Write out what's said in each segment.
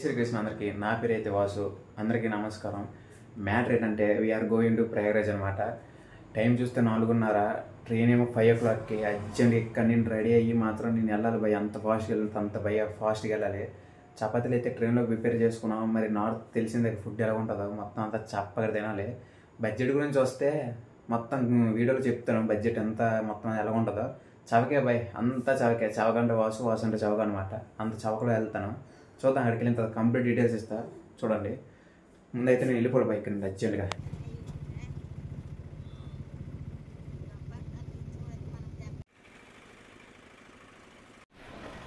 శ్రీకృష్ణ అందరికీ నా పేరైతే వాసు. అందరికీ నమస్కారం. మ్యాటర్ ఏంటంటే వీఆర్ గోయింగ్ టు ప్రయాగరాజ్ అనమాట. టైం చూస్తే 4:30, ట్రైన్ ఏమో 5 o'clockకి. అర్జెంట్ ఇక్కడ నేను రెడీ అయ్యి మాత్రం నేను వెళ్ళాలి భయ, అంత ఫాస్ట్గా వెళ్తాను, అంత భయ ఫాస్ట్గా వెళ్ళాలి. చపాతీలు అయితే ట్రైన్లో ప్రిపేర్ చేసుకున్నాం. మరి నార్త్ తెలిసిందే ఫుడ్ ఎలా ఉంటుందో, మొత్తం అంతా చప్పగా తినాలి. బడ్జెట్ గురించి వస్తే మొత్తం వీడియోలో చెప్తాను బడ్జెట్ ఎంత మొత్తం ఎలా ఉంటుందో. చవకే భయ్, అంతా చవకే. చవకంటే వాసు, వాసు అంటే చవక అనమాట. అంత చవకలో వెళ్తాను. చూద్దాం, అక్కడికి వెళ్ళిన తర్వాత కంప్లీట్ డీటెయిల్స్ ఇస్తా చూడండి. ముందైతే నేను వెళ్ళిపోయి బైక్ నుండి అర్జెంట్గా.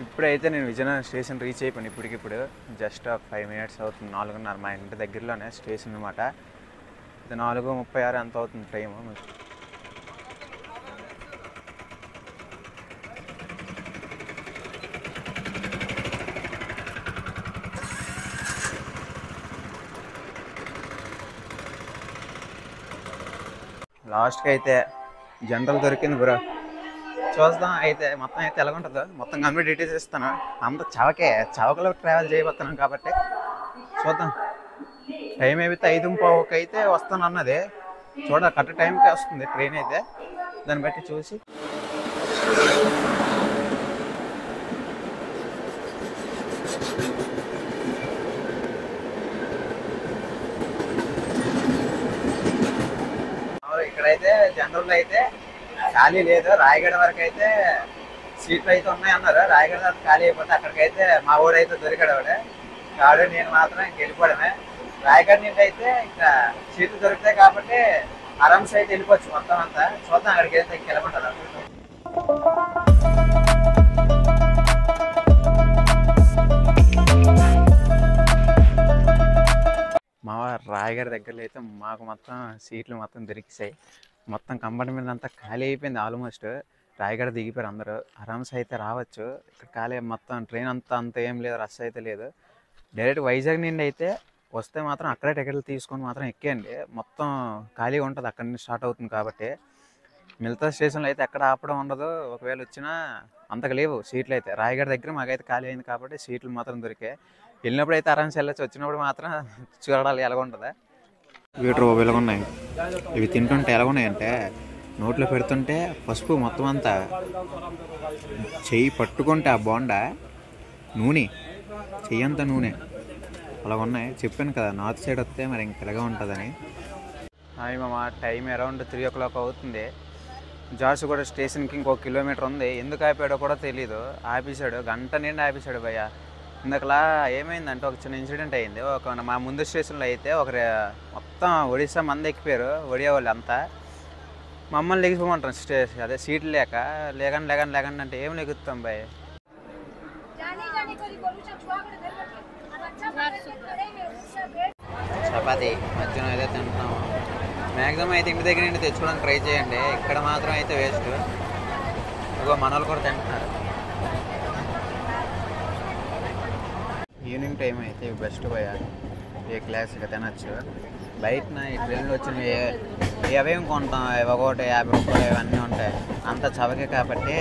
ఇప్పుడైతే నేను విజయనగరం స్టేషన్ రీచ్ అయిపోయాను. ఇప్పటికిప్పుడు జస్ట్ 5 minutes అవుతుంది. 4:30 మా ఇంటి దగ్గరలోనే స్టేషన్ అనమాట. ఇది 4:36 ఎంత అవుతుంది టైము. లాస్ట్కి అయితే జనరల్ దొరికింది బ్రో. చూద్దాం అయితే మొత్తం అయితే ఎలా ఉంటుందో మొత్తం కంప్లీట్ డీటెయిల్స్ ఇస్తాను. అంత చవకలో ట్రావెల్ చేయబోతున్నాం కాబట్టి చూద్దాం. టైం అయితే 5:15 అయితే వస్తాను అన్నది. కరెక్ట్ టైంకే వస్తుంది ట్రైన్ అయితే. దాన్ని బట్టి చూసి ఇక్కడైతే జనరల్ అయితే ఖాళీ లేదు. రాయగడ వరకు అయితే సీట్లు అయితే ఉన్నాయన్నారు. రాయగడ వరకు ఖాళీ అయిపోతే అక్కడికైతే మా ఊడైతే దొరికాడు. కాడు నేను మాత్రం ఇంక వెళ్ళిపోవడమే. రాయగడ నుండి అయితే ఇంకా సీట్లు దొరుకుతాయి కాబట్టి ఆరామ్స్ అయితే వెళ్ళిపోవచ్చు మొత్తం అంతా. చూద్దాం అక్కడికి వెళ్తే ఇంక వెళ్ళమంటారు. మా రాయగడ దగ్గరలో అయితే మాకు మొత్తం సీట్లు మొత్తం దొరికిసాయి. మొత్తం కంపార్ట్మెంట్ అంతా ఖాళీ అయిపోయింది ఆల్మోస్ట్. రాయగడ దిగిపోయారు అందరూ. ఆరామ్స్ అయితే రావచ్చు. ఇక్కడ ఖాళీ మొత్తం ట్రైన్ అంత ఏం లేదు, రష్ అయితే లేదు. డైరెక్ట్ వైజాగ్ నుండి అయితే వస్తే మాత్రం అక్కడే టికెట్లు తీసుకొని మాత్రం ఎక్కేయండి. మొత్తం ఖాళీగా ఉంటుంది, అక్కడి నుంచి స్టార్ట్ అవుతుంది కాబట్టి. మిగతా స్టేషన్లో అయితే ఎక్కడ ఆపడం ఉండదు. ఒకవేళ వచ్చినా అంతకు లేవు సీట్లు అయితే. రాయగడ దగ్గర మాకైతే ఖాళీ అయింది కాబట్టి సీట్లు మాత్రం దొరికాయి. వెళ్ళినప్పుడు అయితే ఆరామ్స్ వెళ్ళచ్చు, వచ్చినప్పుడు మాత్రం చూడాలి ఎలాగ ఉంటుందా. వీటర్ ఎలాగున్నాయి, ఇవి తింటుంటే ఎలాగున్నాయంటే నోట్లో పెడుతుంటే పసుపు మొత్తం అంతా, చెయ్యి పట్టుకుంటే ఆ బోండా నూనె, చెయ్యి అంతా నూనె అలాగ ఉన్నాయి. చెప్పాను కదా నార్త్ సైడ్ వస్తే మరి ఇంక ఎలాగా ఉంటుందని. హాయ్ మామ, టైం అరౌండ్ 3 o'clock అవుతుంది. జార్సుగూడ స్టేషన్కి ఇంకొక కిలోమీటర్ ఉంది. ఎందుకు ఆపాడో కూడా తెలీదు. ఆపేశాడు, గంట నిండా ఆపేశాడు భయ్య. ఇందుకలా ఏమైందంటే ఒక చిన్న ఇన్సిడెంట్ అయింది. మా ముందు స్టేషన్లో అయితే మొత్తం ఒడిశా మంది ఎక్కిపోయారు, ఒడియా వాళ్ళు అంతా. మమ్మల్ని లెగిపోమంటారు అదే సీట్లు లేకండి అంటే ఏం లెగుతాం భయ్. చపాతీ మధ్యాహ్నం అయితే తింటున్నాము. మ్యాక్సిమం అయితే ఇంటి దగ్గర నుండి తెచ్చుకోవడానికి ట్రై చేయండి. ఇక్కడ మాత్రం అయితే వేస్ట్. మన వాళ్ళు కూడా తింటున్నారు. ఈవినింగ్ టైం అయితే బెస్ట్ భయ, ఏ క్లాస్గా తినచ్చు. బయటన ఈ ట్రైన్లో వచ్చినవి అవేం కొంటాం, ఒకటి 50 రూపాయలు ఇవన్నీ ఉంటాయి. అంత చవకే కాబట్టి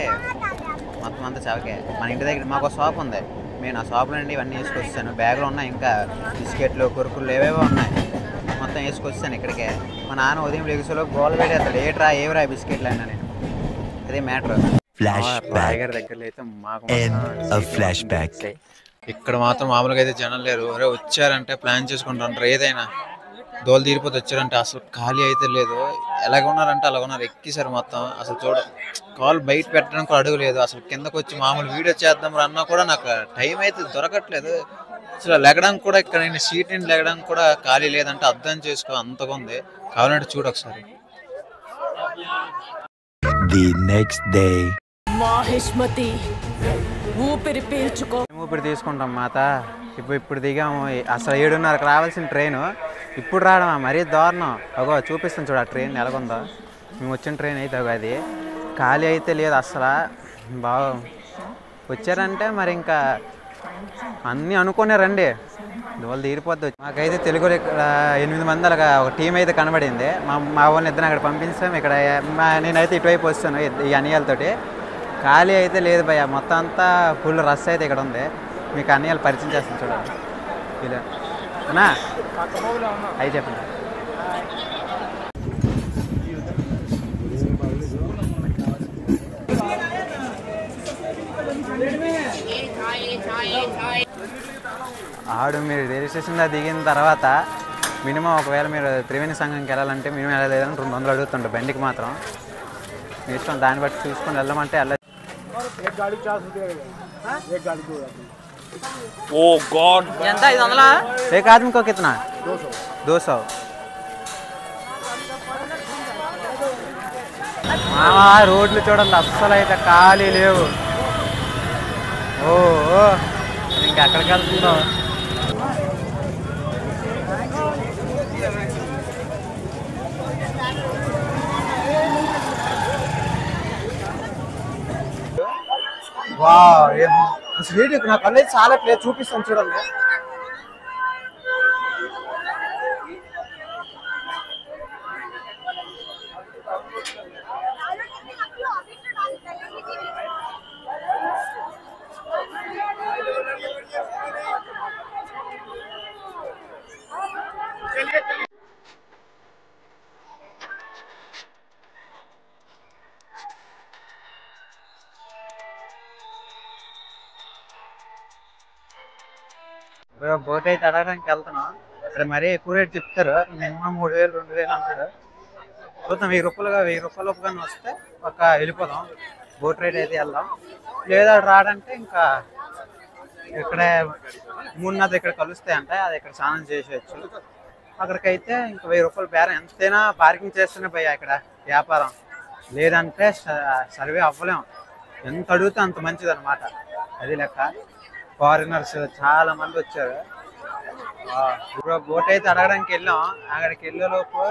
మొత్తం అంతా చవకే. మన ఇంటి దగ్గర మాకు షాప్ ఉంది, నేను ఆ షాప్లో నుండి ఇవన్నీ వేసుకొచ్చాను. బ్యాగ్లో ఉన్నాయి, ఇంకా బిస్కెట్లు కురుకులు ఏవేవో ఉన్నాయి, మొత్తం వేసుకొచ్చాను ఇక్కడికే. మా నాన్న ఉదయం లెగుసలో గోల్ పెట్టేస్తాడు, ఏవరా బిస్కెట్లు అయినా. నేను అదే మ్యాటర్. రాయగడ దగ్గరలో అయితే మాకు ఇక్కడ మాత్రం మామూలుగా అయితే జనం లేరు. అరే వచ్చారంటే ప్లాన్ చేసుకుంటారు, ఏదైనా దోలు తీరిపోతే వచ్చారంటే అసలు ఖాళీ అయితే లేదు. ఎలాగ ఉన్నారంటే అలాగ ఉన్నారు, ఎక్కిసారు మొత్తం. అసలు కాల్ బయట పెట్టడానికి అడుగు లేదు. అసలు కిందకు వచ్చి మామూలు వీడియో చేద్దాం అన్నా కూడా నాకు టైం అయితే దొరకట్లేదు. అసలు లెగడానికి కూడా ఇక్కడ నేను సీట్ నుండి లెగడానికి కూడా ఖాళీ లేదంటే అర్థం చేసుకో, అంతగా ఉంది. కావాలంటే చూడు ఒకసారి. ఊపిరి తీసుకుంటాం మాత. ఇప్పుడు దిగాము. అసలు 7:30కి రావాల్సిన ట్రైను ఇప్పుడు రావడం మరీ దారుణం. చూపిస్తాను చూడు ఆ ట్రైన్ ఎలాగుందో. మేము వచ్చిన ట్రైన్ అయితే అది ఖాళీ అయితే లేదు అసలు. బాగా వచ్చారంటే మరి ఇంకా అన్నీ అనుకునే రండి, వాళ్ళు తీరిపోద్ది. మాకైతే తెలుగులో ఇక్కడ 8 మంది అలాగా ఒక టీం అయితే కనబడింది. మా వాళ్ళని ఇద్దరు అక్కడ పంపించాం. ఇక్కడ నేనైతే ఇటువైపు వస్తాను ఈ అనియాలతోటి. ఖాళీ అయితే లేదు భయ్య, మొత్తం అంతా ఫుల్ రష్ అయితే ఇక్కడ ఉంది. మీకు అన్నయ్యలు పరిచయం చేస్తాను చూడండి. ఇలా అన్నా అవి చెప్పండి. ఆడు మీరు రైల్వే స్టేషన్లో దిగిన తర్వాత మినిమం ఒకవేళ మీరు త్రివేణి సంఘంకి వెళ్ళాలంటే మినిమం వెళ్ళలేదని 200 అడుగుతుండే బండికి మాత్రం. మీ ఇష్టం, దాన్ని బట్టి చూసుకొని వెళ్ళమంటే వెళ్ళ. ఎంత 500? एक आदमी को कितना? 200. మామా రోడ్లు చూడండి, అస్సలు అయితే ఖాళీ లేవు. ఓ ఇంకెక్కడికి వెళ్తుందో. స్వీట్ నా కళ్ళు చాలా ప్లేస్ చూపిస్తాను చూడండి. బోట్ అయితే అడగడానికి వెళ్తున్నాం. ఇక్కడ మరీ ఎక్కువ రేట్ చెప్తారు, మినిమం 3000 2000 అంటారు. చూద్దాం, 1000 రూపాయలు కానీ వస్తే ఒక వెళ్ళిపోదాం. బోట్ రైడ్ అయితే వెళ్దాం. లేదా రాడంటే ఇంకా ఇక్కడే 3 నది ఇక్కడ కలుస్తాయంట, అది ఇక్కడ స్నానం చేసేయచ్చు. అక్కడికైతే ఇంకా 1000 రూపాయలు బేరం. ఎంతైనా పార్కింగ్ చేస్తూనే పోయా ఇక్కడ వ్యాపారం. లేదంటే సర్వే అవ్వలేం. ఎంత అడిగితే అంత మంచిది అనమాట. అది లెక్క. ఫారినర్స్ చాలా మంది వచ్చారు. ఇప్పుడు బోట్ అయితే అడగడానికి వెళ్ళాం. అక్కడికి వెళ్ళేలోపు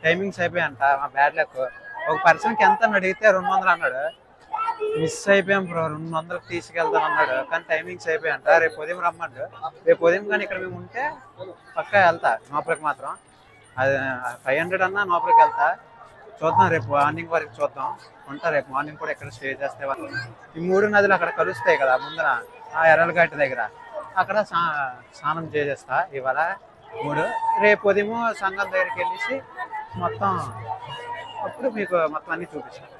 టైమింగ్స్ అయిపోయాయంట. మా బ్యాడ్ లక్. ఒక పర్సన్కి ఎంత అని అడిగితే 200 అన్నాడు. మిస్ అయిపోయాం బ్రో. 200కి తీసుకెళ్తాం అన్నాడు, కానీ టైమింగ్స్ అయిపోయాయంట. రేపు ఉదయం రమ్మండు. రేపు ఉదయం కానీ ఇక్కడ మేము ఉంటే పక్కా వెళ్తా లోపలికి మాత్రం. అది 500 అన్నా లోపలికి వెళ్తా. చూద్దాం, రేపు మార్నింగ్ వరకు చూద్దాం. ఉంటా రేపు మార్నింగ్ కూడా ఎక్కడ స్టే చేస్తే. ఈ 3 నదులు అక్కడ కలుస్తాయి కదా ముందర, ఆ ఎర్రలగట్ట దగ్గర. అక్కడ స్నానం చేసేస్తా ఇవాళ 3. రేపు ఉదయం సంఘం దగ్గరికి వెళ్ళేసి మొత్తం అప్పుడు మీకు మొత్తం అన్నీ చూపిస్తాను.